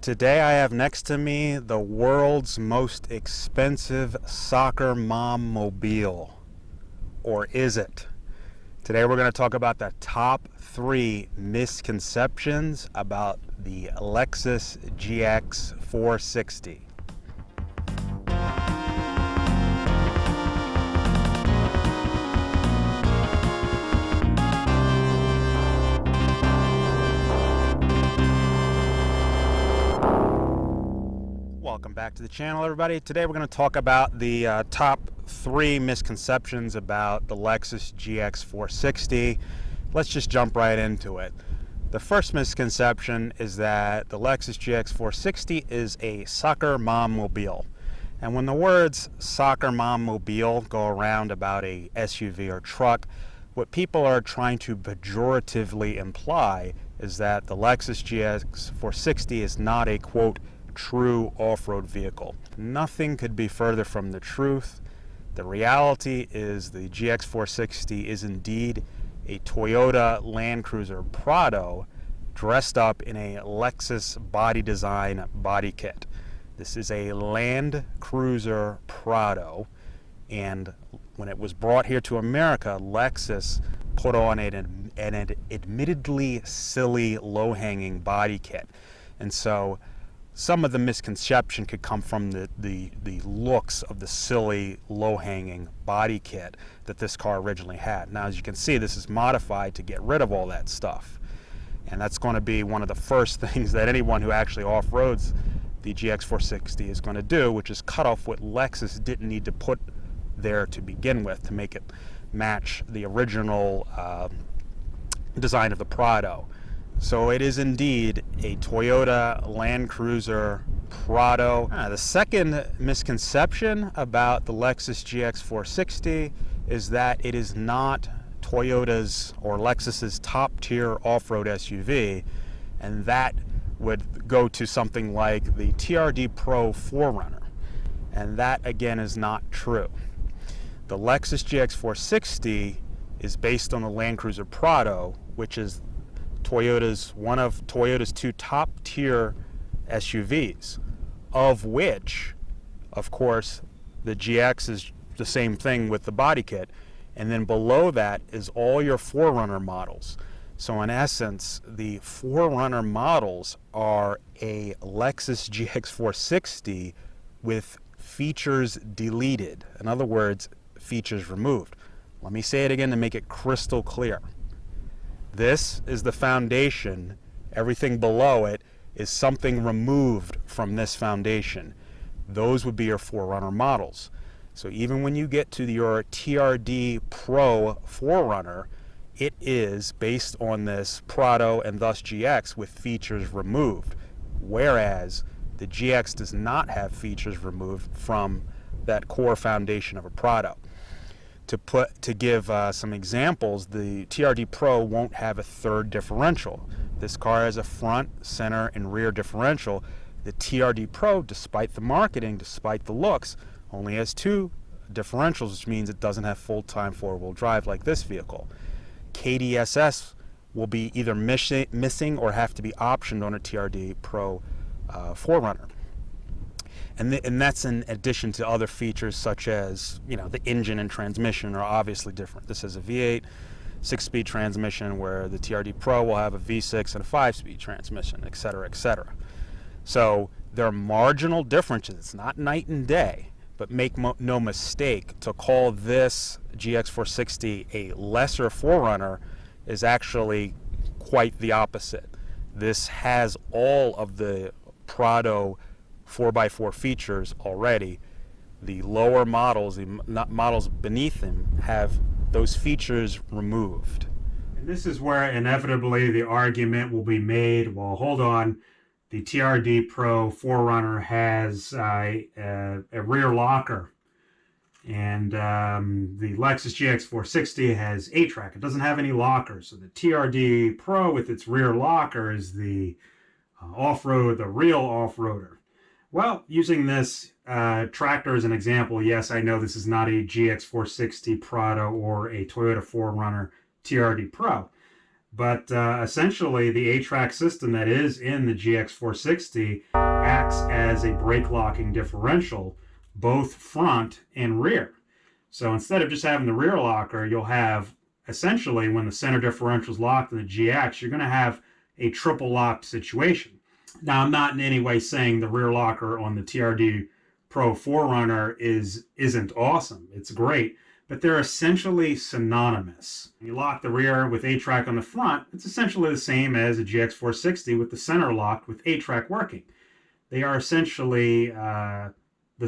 Today I have next to me the world's most expensive soccer mom mobile. Or is it? Today we're going to talk about the top 3 misconceptions about the Lexus GX460. Welcome back to the channel, everybody. Today we're going to talk about the top 3 misconceptions about the Lexus GX460. Let's just jump right into it. The first misconception is that the Lexus GX460 is a soccer mom mobile. And when the words soccer mom mobile go around about a SUV or truck, what people are trying to pejoratively imply is that the Lexus GX460 is not a, quote, true off-road vehicle. Nothing could be further from the truth. The reality is the GX460 is indeed a Toyota Land Cruiser Prado dressed up in a Lexus body design body kit. This is a Land Cruiser Prado, and when it was brought here to America, Lexus put on an admittedly silly, low-hanging body kit. And so some of the misconception could come from the looks of the silly, low-hanging body kit that this car originally had. Now, as you can see, this is modified to get rid of all that stuff. And that's going to be one of the first things that anyone who actually off-roads the GX460 is going to do, which is cut off what Lexus didn't need to put there to begin with to make it match the original design of the Prado. So it is indeed a Toyota Land Cruiser Prado. The second misconception about the Lexus GX460 is that it is not Toyota's or Lexus's top-tier off-road SUV, and that would go to something like the TRD Pro 4Runner. And that, again, is not true. The Lexus GX460 is based on the Land Cruiser Prado, which is one of Toyota's 2 top-tier SUVs, of which, of course, the GX is the same thing with the body kit, and then below that is all your 4Runner models. So in essence, the 4Runner models are a Lexus GX460 with features deleted. In other words, features removed. Let me say it again to make it crystal clear. This is the foundation. Everything below it is something removed from this foundation. Those would be your 4Runner models. So even when you get to your TRD Pro 4Runner, it is based on this Prado and thus GX with features removed, whereas the GX does not have features removed from that core foundation of a Prado. To give some examples, the TRD Pro won't have a third differential. This car has a front, center, and rear differential. The TRD Pro, despite the marketing, despite the looks, only has 2 differentials, which means it doesn't have full-time 4-wheel drive like this vehicle. KDSS will be either missing or have to be optioned on a TRD Pro 4Runner. And that's in addition to other features such as, the engine and transmission are obviously different. This is a V8 6-speed transmission, where the TRD Pro will have a V6 and a 5-speed transmission, et cetera, et cetera. So there are marginal differences. It's not night and day, but make no mistake, to call this GX460 a lesser 4Runner is actually quite the opposite. This has all of the Prado 4x4 features already. The lower models, the models beneath them, have those features removed. And this is where inevitably the argument will be made, well, hold on, the TRD Pro 4Runner has a rear locker, and the Lexus GX460 has 8-track. It doesn't have any lockers. So the TRD Pro with its rear locker is the off-road, the real off-roader. Well, using this tractor as an example, yes, I know this is not a GX460 Prado or a Toyota 4Runner TRD Pro, But essentially, the 8-track system that is in the GX460 acts as a brake locking differential, both front and rear. So instead of just having the rear locker, you'll have essentially, when the center differential is locked in the GX, you're going to have a triple locked situation. Now, I'm not in any way saying the rear locker on the TRD Pro 4Runner isn't awesome. It's great, but they're essentially synonymous. When you lock the rear with 8-track on the front, it's essentially the same as a GX460 with the center locked with 8-track working. They are essentially the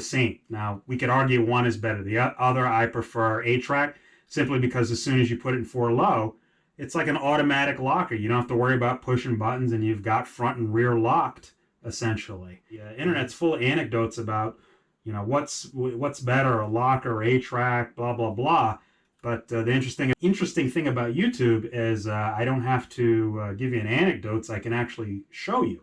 same. Now, we could argue one is better. The other, I prefer 8-track simply because as soon as you put it in 4 low, it's like an automatic locker. You don't have to worry about pushing buttons, and you've got front and rear locked, essentially. The internet's full of anecdotes about, you know, what's better, a locker or 8-track, blah, blah, blah. But the interesting thing about YouTube is I don't have to give you an anecdotes. I can actually show you.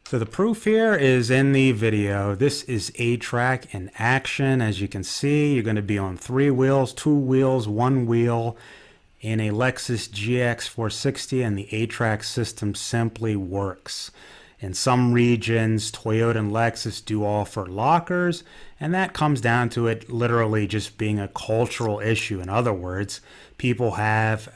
So the proof here is in the video. This is 8-track in action. As you can see, you're going to be on 3 wheels, 2 wheels, 1 wheel in a Lexus GX460, and the 8-track system simply works. In some regions, Toyota and Lexus do offer lockers, and that comes down to it literally just being a cultural issue. In other words, people have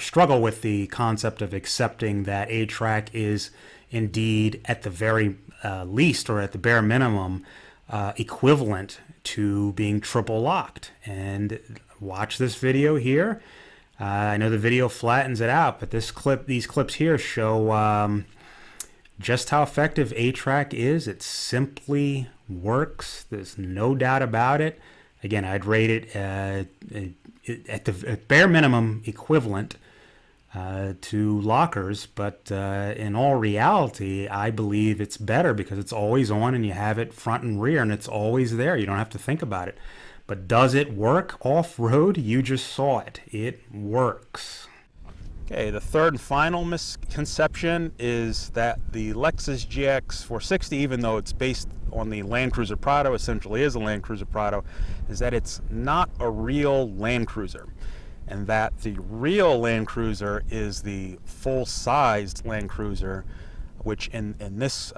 struggled with the concept of accepting that 8-track is indeed at the very least, or at the bare minimum, equivalent to being triple locked. And watch this video here. I know the video flattens it out, but these clips here show just how effective 8-track is. It simply works. There's no doubt about it. Again, I'd rate it at the bare minimum equivalent to lockers, but in all reality, I believe it's better because it's always on and you have it front and rear and it's always there. You don't have to think about it. But does it work off-road? You just saw it. It works. Okay, the third and final misconception is that the Lexus GX460, even though it's based on the Land Cruiser Prado, essentially is a Land Cruiser Prado, is that it's not a real Land Cruiser. And that the real Land Cruiser is the full-sized Land Cruiser, which in this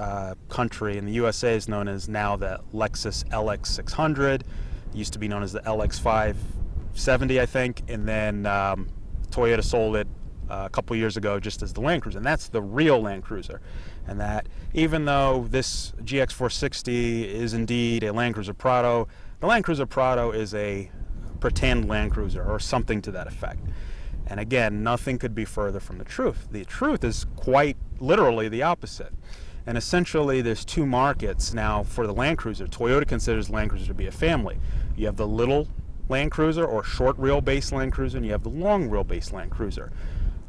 country, in the USA, is known as now the Lexus LX600. It used to be known as the LX570, I think, and then Toyota sold it a couple years ago just as the Land Cruiser, and that's the real Land Cruiser. And that even though this GX460 is indeed a Land Cruiser Prado, the Land Cruiser Prado is a pretend Land Cruiser or something to that effect. And again, nothing could be further from the truth. The truth is quite literally the opposite. And essentially, there's 2 markets now for the Land Cruiser. Toyota considers Land Cruiser to be a family. You have the little Land Cruiser or short wheelbase Land Cruiser, and you have the long wheelbase Land Cruiser.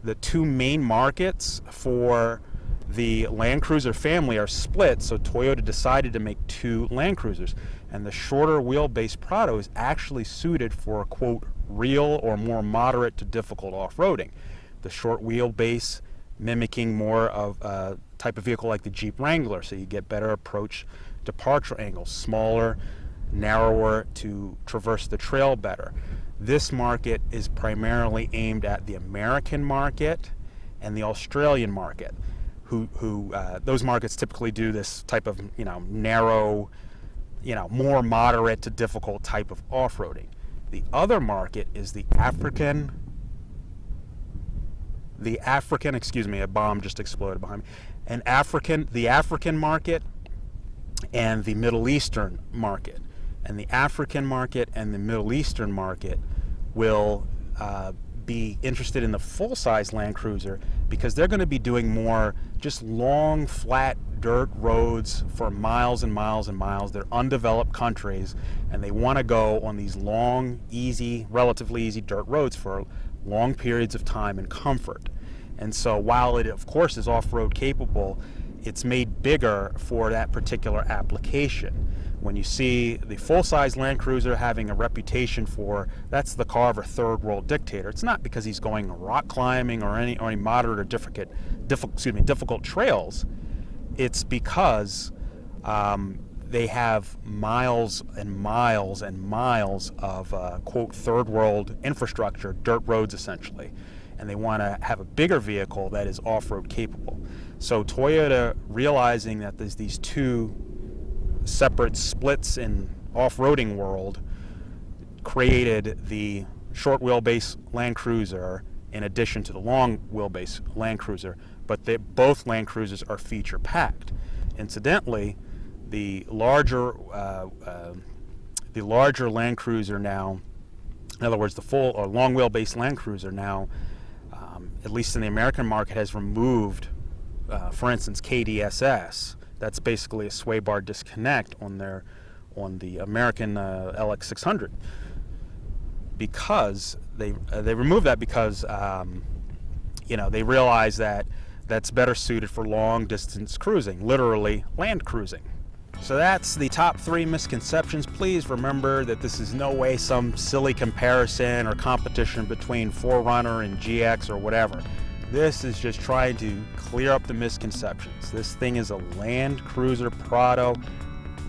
The 2 main markets for the Land Cruiser family are split, so Toyota decided to make 2 Land Cruisers. And the shorter wheelbase Prado is actually suited for, quote, real or more moderate to difficult off-roading. The short wheelbase mimicking more of a type of vehicle like the Jeep Wrangler, so you get better approach departure angles, smaller, narrower to traverse the trail better. This market is primarily aimed at the American market and the Australian market, who those markets typically do this type of, narrow, more moderate to difficult type of off-roading. The other market is the African, excuse me, a bomb just exploded behind me. The African market and the Middle Eastern market. And the African market and the Middle Eastern market will be interested in the full-size Land Cruiser because they're going to be doing more just long, flat dirt roads for miles and miles and miles. They're undeveloped countries, and they want to go on these long, easy, relatively easy dirt roads for long periods of time and comfort. And so while it, of course, is off-road capable, it's made bigger for that particular application. When you see the full-size Land Cruiser having a reputation for, that's the car of a third world dictator, it's not because he's going rock climbing or any moderate or difficult trails. It's because they have miles and miles and miles of, quote, third world infrastructure, dirt roads essentially. and they want to have a bigger vehicle that is off-road capable. So Toyota, realizing that there's these two separate splits in off-roading world, created the short wheelbase Land Cruiser in addition to the long wheelbase Land Cruiser, but both Land Cruisers are feature packed. Incidentally, the larger Land Cruiser now, in other words, the full or long wheelbase Land Cruiser now, at least in the American market, has removed, for instance, KDSS. That's basically a sway bar disconnect on the American LX600, because they removed that because they realize that that's better suited for long distance cruising, literally land cruising. So that's the top 3 misconceptions. Please remember that this is no way some silly comparison or competition between 4Runner and GX or whatever. This is just trying to clear up the misconceptions. This thing is a Land Cruiser Prado.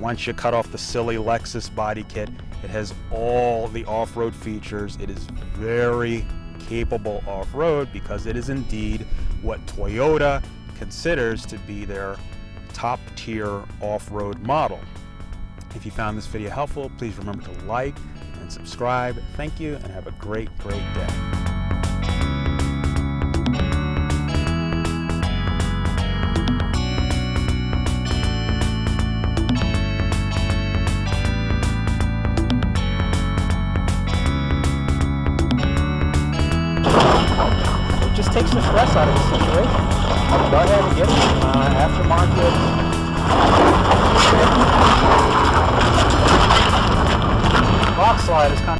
Once you cut off the silly Lexus body kit, it has all the off-road features. It is very capable off-road because it is indeed what Toyota considers to be their top-tier off-road model. If you found this video helpful, please remember to like and subscribe. Thank you, and have a great day. Just takes the stress out of the situation. Go ahead and get some aftermarket. Rock slide is kind of